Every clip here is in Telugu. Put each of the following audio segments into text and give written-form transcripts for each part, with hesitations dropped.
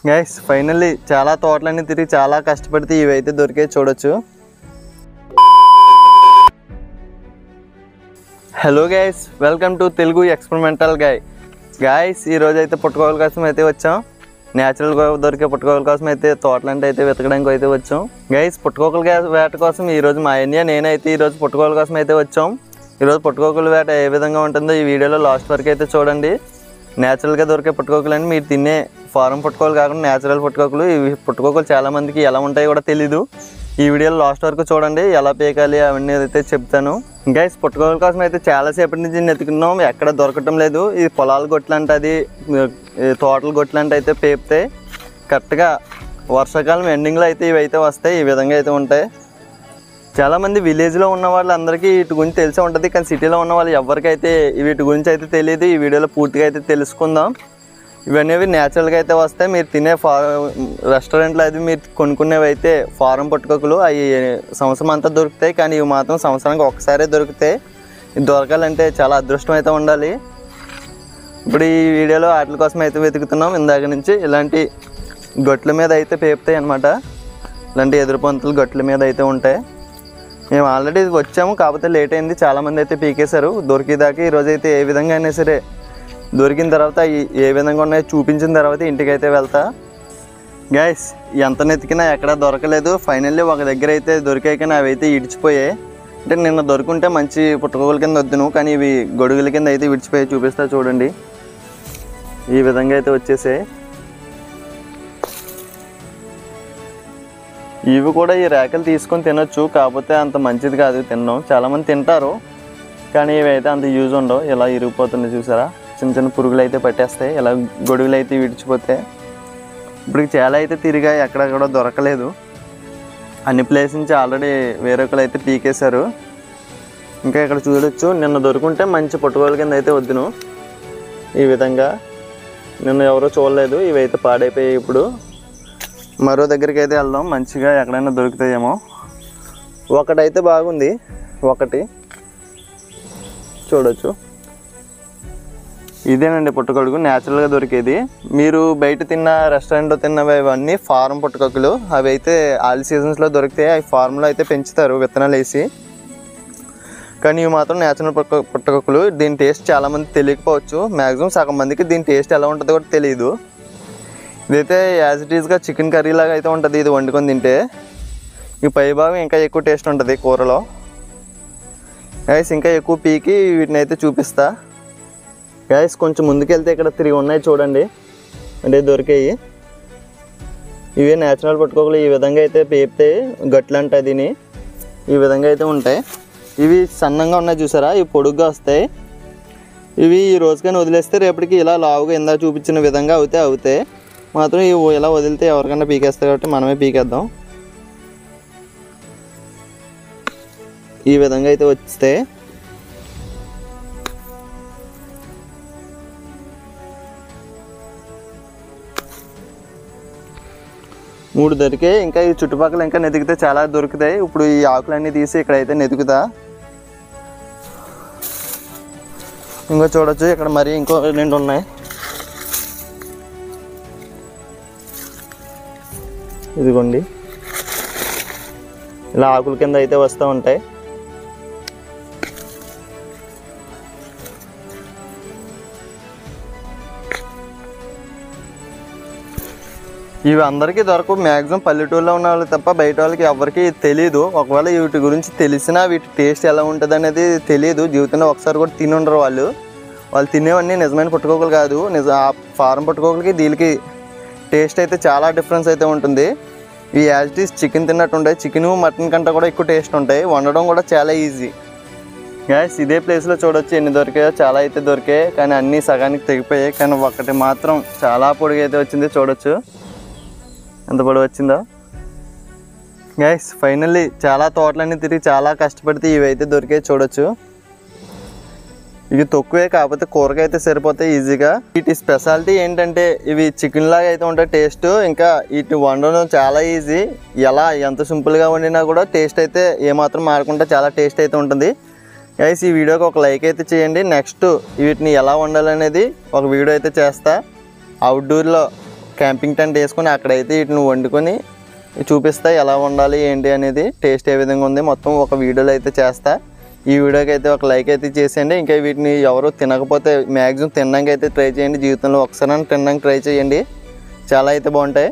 గైస్ ఫైనల్లీ చాలా తోటలన్నీ తిరిగి చాలా కష్టపడితే ఇవైతే దొరికే చూడొచ్చు. Hello guys, welcome to Telugu experimental guys. ఈరోజు అయితే పుట్టుకోవల కోసం అయితే వచ్చాం. న్యాచురల్గా దొరికే పుట్టుకోవల కోసం అయితే తోటలంటే అయితే వెతకడానికి అయితే వచ్చాం. గైస్ పుట్టుకోకల వేట కోసం ఈరోజు మా అన్నయ్య నేనైతే ఈరోజు పుట్టుకోవల కోసం అయితే వచ్చాం. ఈరోజు పుట్టుకోకల వేట ఏ విధంగా ఉంటుందో ఈ వీడియోలో లాస్ట్ వరకు అయితే చూడండి. న్యాచురల్గా దొరికే పుట్టుకోకలని మీరు తినే ఫారం పుట్టుకోకలు కాకుండా న్యాచురల్ పుట్టుకోకలు. ఇవి పుట్టుకోకలు చాలామందికి ఎలా ఉంటాయో కూడా తెలీదు. ఈ వీడియోలో లాస్ట్ వరకు చూడండి, ఎలా పీకాలి అవన్నీ అయితే చెప్తాను. గైస్ పుట్టుకోకల కోసం అయితే చాలాసేపటి నుంచి వెతుకున్నాం, ఎక్కడ దొరకటం లేదు. ఇది పొలాల గొట్లంటే అది తోటల గొట్లంటే అయితే పేపుతాయి. కరెక్ట్గా వర్షాకాలం ఎండింగ్లో అయితే ఇవి అయితే వస్తాయి. ఈ విధంగా అయితే ఉంటాయి. చాలామంది విలేజ్లో ఉన్న వాళ్ళందరికీ వీటి గురించి తెలిసే ఉంటుంది, కానీ సిటీలో ఉన్న వాళ్ళు ఎవరికైతే వీటి గురించి అయితే తెలియదు. ఈ వీడియోలో పూర్తిగా అయితే తెలుసుకుందాం. ఇవన్నీ న్యాచురల్గా అయితే వస్తాయి. మీరు తినే రెస్టారెంట్లో అయితే మీరు కొనుక్కునేవి అయితే ఫారం పుట్టుకోకలు. అవి సంవత్సరం అంతా దొరుకుతాయి, కానీ ఇవి మాత్రం సంవత్సరానికి ఒక్కసారే దొరుకుతాయి. ఇది దొరకాలంటే చాలా అదృష్టం అయితే ఉండాలి. ఇప్పుడు ఈ వీడియోలో వాటి కోసం అయితే వెతుకుతున్నాం. ఇందాక నుంచి ఇలాంటి గొట్ల మీద అయితే పేపుతాయి అన్నమాట. ఇలాంటి ఎదురు పంతులు గొట్ల మీద అయితే ఉంటాయి. మేము ఆల్రెడీ వచ్చాము, కాకపోతే లేట్ అయింది. చాలామంది అయితే పీకేశారు దొరికేదాకా. ఈరోజు అయితే ఏ విధంగా అయినా సరే దొరికిన తర్వాత ఏ విధంగా ఉన్నాయో చూపించిన తర్వాత ఇంటికి అయితే వెళ్తా. గైస్ ఎంత నెతికినా ఎక్కడా దొరకలేదు. ఫైనల్లీ ఒక దగ్గర అయితే దొరికాయి, కానీ అవి అయితే ఇడిచిపోయాయి. అంటే నిన్న దొరుకుంటే మంచి పుట్టుకోకల కింద వద్దును, కానీ ఇవి గొడుగుల కింద అయితే విడిచిపోయి చూపిస్తా చూడండి. ఈ విధంగా అయితే వచ్చేసాయి. ఇవి కూడా ఈ రేకలు తీసుకొని తినొచ్చు, కాకపోతే అంత మంచిది కాదు తినడం. చాలామంది తింటారు, కానీ ఇవి అయితే అంత యూజ్ ఉండవు. ఇలా ఇరిగిపోతుంది చూసారా, చిన్న చిన్న పురుగులు అయితే పట్టేస్తాయి. ఇలా గొడుగులు అయితే విడిచిపోతాయి. ఇప్పుడు చాలా అయితే తిరిగా ఎక్కడెక్కడ దొరకలేదు. అన్ని ప్లేస్ నుంచి ఆల్రెడీ వేరొకరు అయితే పీకేశారు. ఇంకా ఇక్కడ చూడొచ్చు, నిన్న దొరుకుంటే మంచి పుట్టుకోల కింద అయితే వద్దును. ఈ విధంగా నిన్న ఎవరో చూడలేదు, ఇవైతే పాడైపోయాయి. ఇప్పుడు మరో దగ్గరికి అయితే వెళ్దాం, మంచిగా ఎక్కడైనా దొరుకుతాయేమో. ఒకటైతే బాగుంది, ఒకటి చూడొచ్చు. ఇదేనండి పుట్టుకొడుకు, న్యాచురల్గా దొరికేది. మీరు బయట తిన్న రెస్టారెంట్లో తిన్నవి ఇవన్నీ ఫారం పుట్టుకొక్కులు. అవి అయితే ఆల్ సీజన్స్లో దొరుకుతాయి. అవి ఫార్మ్లో అయితే పెంచుతారు విత్తనాలు వేసి, కానీ ఇవి మాత్రం న్యాచురల్ పుట్టుకొక్కులు. దీని టేస్ట్ చాలామంది తెలియకపోవచ్చు. మ్యాక్సిమం సగం మందికి దీని టేస్ట్ ఎలా ఉంటుందో కూడా తెలియదు. ఇదైతే యాజ్ ఇట్ ఈస్గా చికెన్ కర్రీ లాగా అయితే ఉంటుంది. ఇది వండుకొని తింటే ఈ పై భాగం ఇంకా ఎక్కువ టేస్ట్ ఉంటుంది కూరలో. గైస్ ఇంకా ఎక్కువ పీకి వీటిని అయితే చూపిస్తా. గైస్ కొంచెం ముందుకెళ్తే ఇక్కడ 3 ఉన్నాయి చూడండి, అంటే దొరికాయి. ఇవే న్యాచురల్ పుట్టుకోకలు. ఈ విధంగా అయితే పేపుతాయి, గట్లంట దీని ఈ విధంగా అయితే ఉంటాయి. ఇవి సన్నంగా ఉన్నాయి చూసారా, ఇవి పొడుగ్గా వస్తాయి. ఇవి ఈ రోజుకైనా వదిలేస్తే రేపటికి ఇలా లావుగా ఇందా చూపించిన విధంగా అవుతాయి. మాత్రం ఇవి ఇలా వదిలితే ఎవరికైనా పీకేస్తాయి, కాబట్టి మనమే పీకేద్దాం. ఈ విధంగా అయితే వస్తే మూడు దొరికాయి. ఇంకా ఈ చుట్టుపక్కల ఇంకా నెతికితే చాలా దొరుకుతాయి. ఇప్పుడు ఈ ఆకులన్నీ తీసి ఇక్కడైతే నెతుకుతా. ఇంకో చూడొచ్చు, ఇక్కడ మరి ఇంకో 2 ఉన్నాయి. ఇదిగోండి, ఇలా ఆకుల కింద అయితే వస్తూ ఉంటాయి. ఇవి అందరికీ దొరకవు. మ్యాక్సిమం పల్లెటూరులో ఉన్న వాళ్ళు తప్ప బయట వాళ్ళకి ఎవరికి తెలియదు. ఒకవేళ వీటి గురించి తెలిసినా వీటి టేస్ట్ ఎలా ఉంటుంది అనేది తెలియదు. జీవితంలో ఒకసారి కూడా తిని ఉండరు వాళ్ళు. తినేవన్నీ నిజమైన పుట్టుకోకలు కాదు. ఆ ఫారం పుట్టుకోకలకి దీనికి టేస్ట్ అయితే చాలా డిఫరెన్స్ అయితే ఉంటుంది. ఈ యాజ్ ఇట్ ఈస్ చికెన్ తిన్నట్టు ఉంటాయి. చికెన్ మటన్ కంటే కూడా ఎక్కువ టేస్ట్ ఉంటాయి. వండడం కూడా చాలా ఈజీ. గ్యాస్ ఇదే ప్లేస్లో చూడొచ్చు ఎన్ని దొరికాయో. చాలా అయితే దొరికాయి, కానీ అన్నీ సగానికి తెగిపోయాయి. కానీ ఒకటి మాత్రం చాలా పొడిగా అయితే వచ్చింది. చూడొచ్చు ఎంత పొడి వచ్చిందో. గ్యాస్ ఫైనల్లీ చాలా తోటలన్నీ తిరిగి చాలా కష్టపడితే ఇవైతే దొరికాయి. చూడొచ్చు, ఇవి తక్కువే, కాకపోతే కూరకైతే సరిపోతాయి ఈజీగా. వీటి స్పెషాలిటీ ఏంటంటే ఇవి చికెన్ లాగా అయితే ఉంటాయి టేస్ట్. ఇంకా వీటి వండడం చాలా ఈజీ. ఎంత సింపుల్గా వండినా కూడా టేస్ట్ అయితే ఏమాత్రం మారకుండా చాలా టేస్ట్ అయితే ఉంటుంది. గైస్ ఈ వీడియోకి ఒక లైక్ అయితే చేయండి. నెక్స్ట్ వీటిని ఎలా వండాలనేది ఒక వీడియో అయితే చేస్తా. అవుట్డోర్లో క్యాంపింగ్ టెంట్ వేసుకొని అక్కడైతే వీటిని వండుకొని చూపిస్తా ఎలా వండాలి ఏంటి అనేది, టేస్ట్ ఏ విధంగా ఉంది మొత్తం ఒక వీడియోలో అయితే చేస్తా. ఈ వీడియోకి అయితే ఒక లైక్ అయితే చేసేయండి. ఇంకా వీటిని ఎవరు తినకపోతే మ్యాక్సిమం తినడానికి అయితే ట్రై చేయండి. జీవితంలో ఒకసారి తినడానికి ట్రై చేయండి, చాలా అయితే బాగుంటాయి.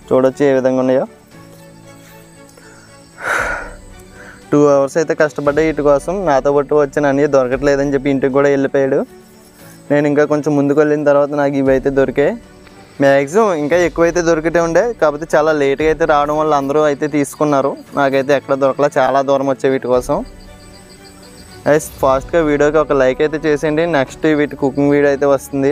చూడొచ్చు ఏ విధంగా ఉన్నాయో. 2 hours అయితే కష్టపడ్డా వీటి కోసం. నాతో పాటు వచ్చిన అన్నీ దొరకట్లేదని చెప్పి ఇంటికి కూడా వెళ్ళిపోయాడు. నేను ఇంకా కొంచెం ముందుకు వెళ్ళిన తర్వాత నాకు ఇవి అయితే దొరికాయి. మ్యాక్సిమం ఇంకా ఎక్కువైతే దొరికితే ఉండే, కాకపోతే చాలా లేట్గా అయితే రావడం వల్ల అందరూ అయితే తీసుకున్నారు. నాకైతే ఎక్కడ దొరకలా, చాలా దూరం వచ్చే వీటి కోసం. ఫాస్ట్గా వీడియోకి ఒక లైక్ అయితే చేసేయండి. నెక్స్ట్ వీటి కుకింగ్ వీడియో అయితే వస్తుంది.